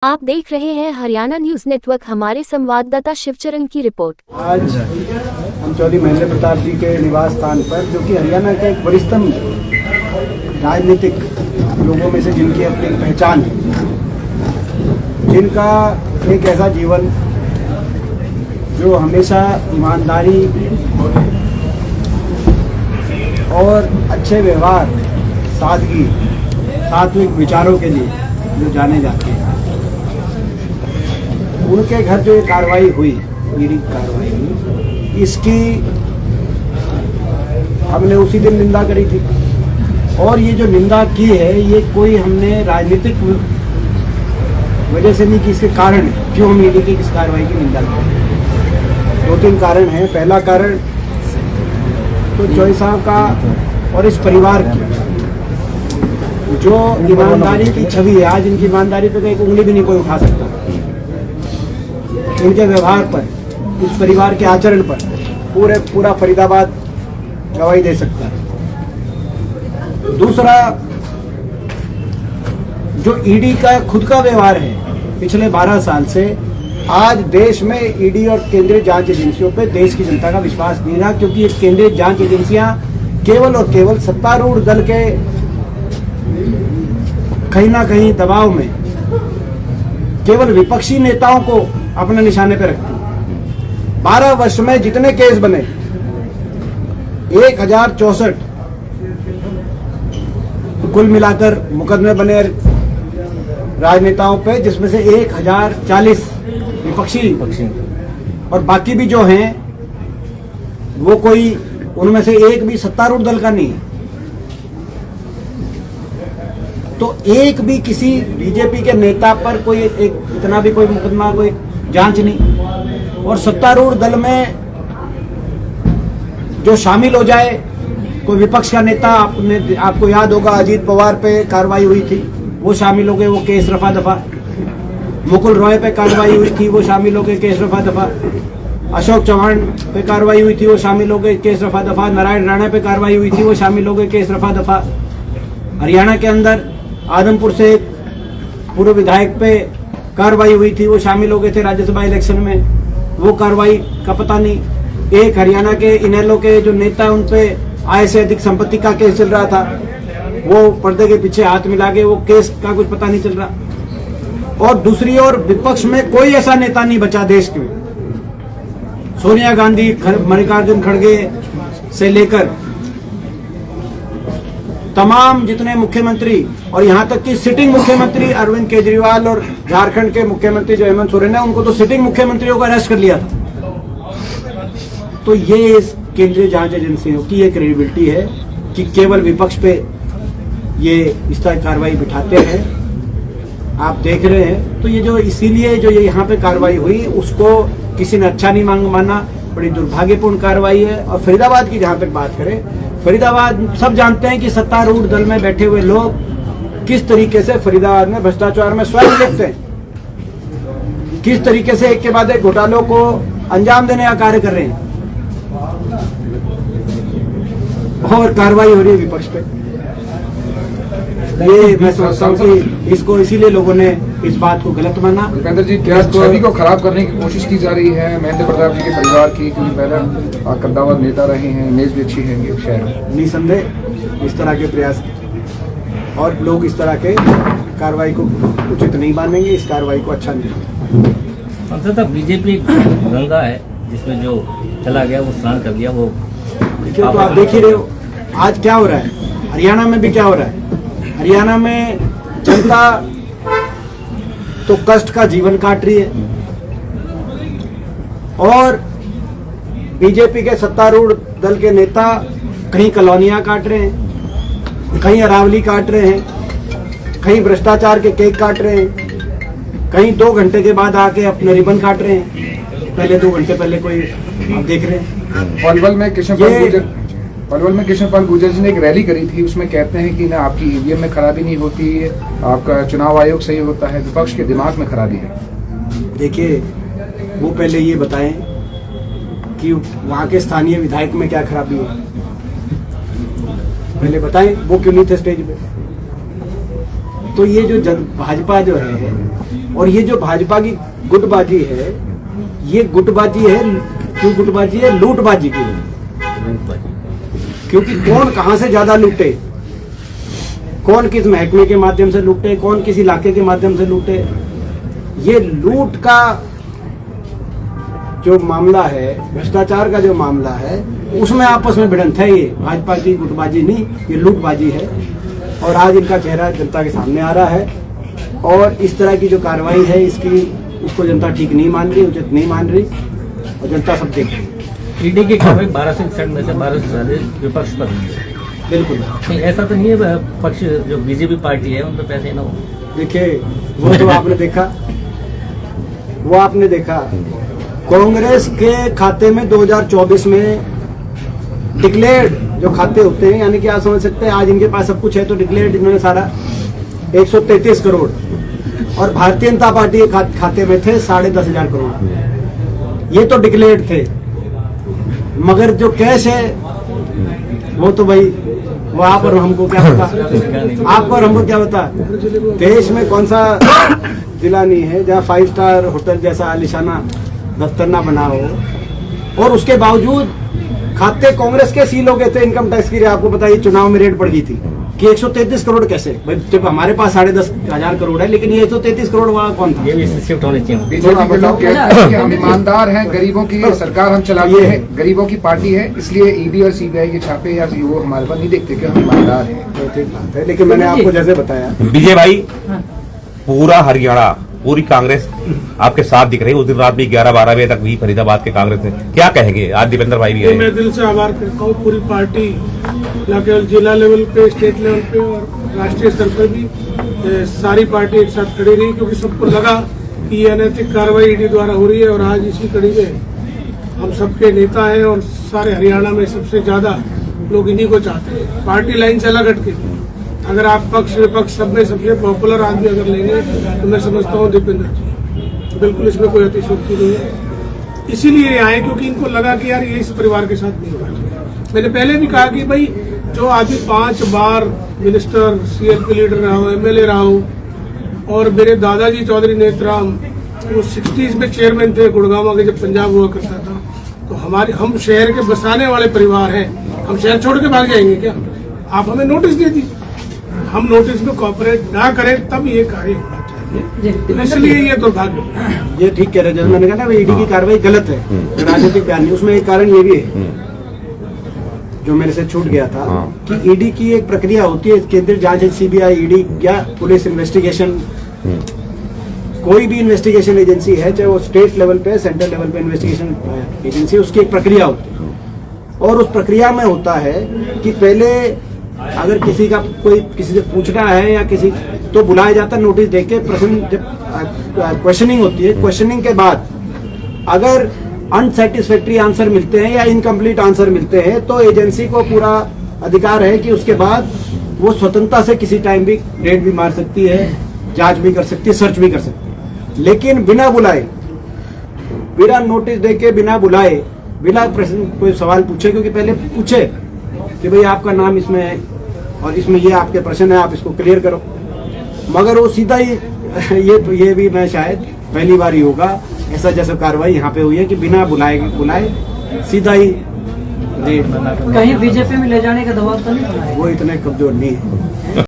आप देख रहे हैं हरियाणा न्यूज नेटवर्क। हमारे संवाददाता शिवचरण की रिपोर्ट। आज हम चौधरी महेंद्र प्रताप जी के निवास स्थान पर, जो कि हरियाणा के एक वरिष्ठतम राजनीतिक लोगों में से जिनकी अपनी पहचान है, जिनका एक ऐसा जीवन जो हमेशा ईमानदारी और अच्छे व्यवहार, सादगी, सात्विक विचारों के लिए जो जाने जाते हैं, उनके घर जो ये कार्रवाई हुई, ईडी कार्रवाई हुई, इसकी हमने उसी दिन निंदा करी थी। और ये जो निंदा की है, ये कोई हमने राजनीतिक वजह से नहीं की। इसके कारण क्यों हम ईडी की इस कार्रवाई की निंदा करें, दो तीन कारण हैं। पहला कारण तो चौधरी साहब का और इस परिवार की जो ईमानदारी की छवि है, आज इनकी ईमानदारी पे एक उंगली भी नहीं कोई उठा सकता। इनके व्यवहार पर, इस परिवार के आचरण पर पूरा फरीदाबाद गवाही दे सकता है। दूसरा, जो ईडी का खुद का व्यवहार है पिछले 12 साल से, आज देश में ईडी और केंद्रीय जांच एजेंसियों पे देश की जनता का विश्वास नहीं रहा, क्योंकि ये केंद्रीय जांच एजेंसियां केवल और केवल सत्तारूढ़ दल के कहीं ना कहीं दबाव में केवल विपक्षी नेताओं को अपने निशाने पर रखती है। 12 वर्ष में जितने केस बने, 1064 कुल मिलाकर मुकदमे बने राजनेताओं पे, जिसमें से 1040 विपक्षी और बाकी भी जो हैं वो कोई, उनमें से एक भी सत्तारूढ़ दल का नहीं है। तो एक भी किसी बीजेपी के नेता पर कोई एक इतना भी कोई मुकदमा, कोई जांच नहीं। और सत्तारूढ़ दल में जो शामिल हो जाए कोई विपक्ष का नेता, आपको याद होगा अजीत पवार पे कार्रवाई हुई थी, वो शामिल हो गए, वो केस रफा दफा। मुकुल रॉय पे कार्रवाई हुई थी, वो शामिल हो गए, केस रफा दफा। अशोक चौहान पे कार्रवाई हुई थी, वो शामिल हो गए, केस रफा दफा। नारायण राणा पे कार्रवाई हुई थी, वो शामिल हो गए, केस रफा दफा। हरियाणा के अंदर आदमपुर से एक पूर्व विधायक पे कार्रवाई हुई थी, वो शामिल हो गए थे राज्यसभा इलेक्शन में, वो कार्रवाई का पता नहीं। एक हरियाणा के इनेलो के जो नेता, उन पे आय से अधिक संपत्ति का केस चल रहा था, वो पर्दे के पीछे हाथ मिला के वो केस का कुछ पता नहीं चल रहा। और दूसरी ओर विपक्ष में कोई ऐसा नेता नहीं बचा देश में, सोनिया गांधी, मल्लिकार्जुन खड़गे से लेकर तमाम जितने मुख्यमंत्री, और यहाँ तक कि सिटिंग मुख्यमंत्री अरविंद केजरीवाल और झारखंड के मुख्यमंत्री जो हेमंत सोरेन है, उनको तो सिटिंग मुख्यमंत्रियों को अरेस्ट कर लिया था। तो ये केंद्रीय जांच एजेंसियों की ये क्रेडिबिलिटी है कि केवल विपक्ष पे ये इस तरह कार्रवाई बिठाते हैं, आप देख रहे हैं। तो ये जो इसीलिए जो ये यहाँ पे कार्रवाई हुई, उसको किसी ने अच्छा नहीं माना, बड़ी दुर्भाग्यपूर्ण कार्रवाई है। और फरीदाबाद की जहाँ तक बात करें, फरीदाबाद सब जानते हैं कि सत्तारूढ़ दल में बैठे हुए लोग किस तरीके से फरीदाबाद में भ्रष्टाचार में स्वयं लिप्त हैं, किस तरीके से एक के बाद एक घोटालों को अंजाम देने का कार्य कर रहे हैं, और कार्रवाई हो रही है विपक्ष पे। ये मैं समझता हूँ कि इसको इसीलिए लोगों ने इस बात को गलत माना। भूपेंद्र जी, क्या छवि को खराब करने की कोशिश की जा रही है महेंद्र प्रताप जी के परिवार की, क्योंकि पहले कद्दावर नेता रहे हैं, इमेज भी अच्छी है शहर में? निसंदेह इस तरह के प्रयास, और लोग इस तरह के कार्रवाई को उचित नहीं मानेंगे, इस कार्रवाई को अच्छा नहीं। तब बीजेपी गंगा है जिसमें जो चला गया वो स्नान कर लिया, वो देखिए। तो आप देख ही रहे हो आज क्या हो रहा है, हरियाणा में भी क्या हो रहा है। हरियाणा में जनता तो कष्ट का जीवन काट रही है, और बीजेपी के सत्तारूढ़ दल के नेता कहीं कॉलोनियां काट रहे हैं, कहीं अरावली काट रहे हैं, कहीं भ्रष्टाचार के केक काट रहे हैं, कहीं 2 घंटे के बाद आके अपने रिबन काट रहे हैं, पहले 2 घंटे पहले कोई, आप देख रहे हैं। पलवल में कृष्णपाल गुर्जर जी ने एक रैली करी थी, उसमें कहते हैं कि ना आपकी ईवीएम में खराबी नहीं होती है, आपका चुनाव आयोग सही होता है, विपक्ष के दिमाग में खराबी है। देखिए, वो पहले ये बताएं कि वहाँ के स्थानीय विधायक में क्या खराबी है, पहले बताएं वो क्यों नहीं थे स्टेज पे। तो ये जो भाजपा जो है और ये जो भाजपा की गुटबाजी है, ये गुटबाजी है, क्यों गुटबाजी है? लूटबाजी की है। क्योंकि कौन कहां से ज्यादा लूटे, कौन किस महकमे के माध्यम से लूटे, कौन किस इलाके के माध्यम से लूटे, ये लूट का जो मामला है, भ्रष्टाचार का जो मामला है, उसमें आपस में भिड़ंत है। ये भाजपा की गुटबाजी नहीं, ये लूटबाजी है। और आज इनका चेहरा जनता के सामने आ रहा है और इस तरह की जो कार्रवाई है उसको जनता ठीक नहीं मान रही, उचित नहीं मान रही और जनता सब देख रही है। ईडी की कार्रवाई 1200 में से 12 से ज्यादा विपक्ष पर हुई है। बिल्कुल नहीं, ऐसा तो नहीं है पक्ष जो बीजेपी पार्टी है उन पर पैसे ना हो। देखिए, वो तो आपने देखा, कांग्रेस के खाते में 2024 में डिक्लेयर्ड जो खाते होते हैं, यानी कि आप समझ सकते हैं आज इनके पास सब कुछ है तो डिक्लेयर्ड इन्होंने सारा 133 करोड़, और भारतीय जनता पार्टी के खाते में थे 10,500 करोड़। ये तो डिक्लेयर्ड थे, मगर जो कैश है वो तो भाई वो आप और हमको क्या पता, आपको और हमको क्या पता। देश में कौन सा जिला नहीं है जहाँ 5 स्टार होटल जैसा आलिशाना दफ्तर ना बना हो, और उसके बावजूद खाते कांग्रेस के सील हो गए थे इनकम टैक्स की। आपको बताइए, चुनाव में रेड पड़ गई थी कि 133 करोड़ कैसे, भाई जब हमारे पास 10,500 करोड़ है, लेकिन ये 133 करोड़ वहाँ कौन था? ये भी शिफ्ट होने चाहिए। बीजेपी के लोग कहते हैं कि हम ईमानदार हैं, गरीबों की सरकार हम चलाते हैं, गरीबों की पार्टी है, इसलिए ईडी और सीबीआई के छापे या वो हमारे पास नहीं देखते कि हम ईमानदार हैं। तो ठीक बात है, लेकिन मैंने आपको जैसे बताया, विजय भाई, पूरा हरियाणा, पूरी कांग्रेस आपके साथ दिख रही है। उस दिन रात भी 11-12 बजे तक भी फरीदाबाद के कांग्रेस है, क्या कहेंगे? आज दीपेंद्र भाई भी तो आए। मैं दिल से आभार करता हूँ पूरी पार्टी, न केवल जिला लेवल पे, स्टेट लेवल पे और राष्ट्रीय स्तर पर भी सारी पार्टी एक साथ खड़ी रही, क्योंकि सबको लगा कि ये अनैतिक कार्रवाई ईडी द्वारा हो रही है। और आज इसी कड़ी में हम सबके नेता हैं और सारे हरियाणा में सबसे ज्यादा लोग इन्हीं को चाहते हैं। पार्टी लाइन से अलग हटके अगर आप पक्ष विपक्ष सब में सबसे पॉपुलर आदमी अगर लेंगे तो मैं समझता हूँ दीपेंद्र जी, बिल्कुल इसमें कोई अतिशयोक्ति नहीं है। इसीलिए आए क्योंकि इनको लगा कि यार ये इस परिवार के साथ नहीं होना चाहिए। मैंने पहले भी कहा कि भाई जो आदमी 5 बार मिनिस्टर, सीएलपी लीडर रहा हो, एमएलए रहा हो, और मेरे दादाजी चौधरी नेतराम वो 60s में चेयरमैन थे गुड़गांव के जब पंजाब हुआ करता था, तो हम शहर के बसाने वाले परिवार हैं, हम शहर छोड़ के भाग जाएंगे क्या? आप हमें नोटिस दे दीजिए, हम नोटिस में कॉपरेट ना करें तब ये कार्य होना चाहिए। इसलिए ये दुर्भाग्य। ये ठीक कह रहे हैं, जैसे मैंने कहा ना, ईडी की कार्रवाई गलत है, राजनीतिक बयान नहीं। उसमें एक कारण ये भी है जो मेरे से छूट गया था कि ईडी की एक प्रक्रिया होती है, केंद्रीय जांच, सीबीआई, ईडी या पुलिस इन्वेस्टिगेशन, कोई भी इन्वेस्टिगेशन एजेंसी है, चाहे वो स्टेट लेवल पे, सेंट्रल लेवल पे इन्वेस्टिगेशन एजेंसी, उसकी एक प्रक्रिया होती है। और उस प्रक्रिया में होता है कि पहले अगर किसी का कोई किसी से पूछना है या किसी तो बुलाया जाता है, नोटिस देके प्रश्न, जब क्वेश्चनिंग होती है, क्वेश्चनिंग के बाद अगर अनसेटिस्फैक्ट्री आंसर मिलते हैं या इनकम्प्लीट आंसर मिलते हैं तो एजेंसी को पूरा अधिकार है कि उसके बाद वो स्वतंत्रता से किसी टाइम भी रेड भी मार सकती है, जांच भी कर सकती है, सर्च भी कर सकती है। लेकिन बिना बुलाए, बिना नोटिस देके, बिना बुलाए, बिना प्रश्न कोई सवाल पूछे, क्योंकि पहले पूछे कि भाई आपका नाम इसमें है और इसमें ये आपके प्रश्न है, आप इसको क्लियर करो, मगर वो सीधा ही ये भी मैं शायद पहली बार ही होगा ऐसा जैसे कार्रवाई यहाँ पे हुई है कि बिना बुलाए सीधा ही कहीं बीजेपी में ले जाने का दबाव तो नहीं बना है? वो इतने कमजोर नहीं है।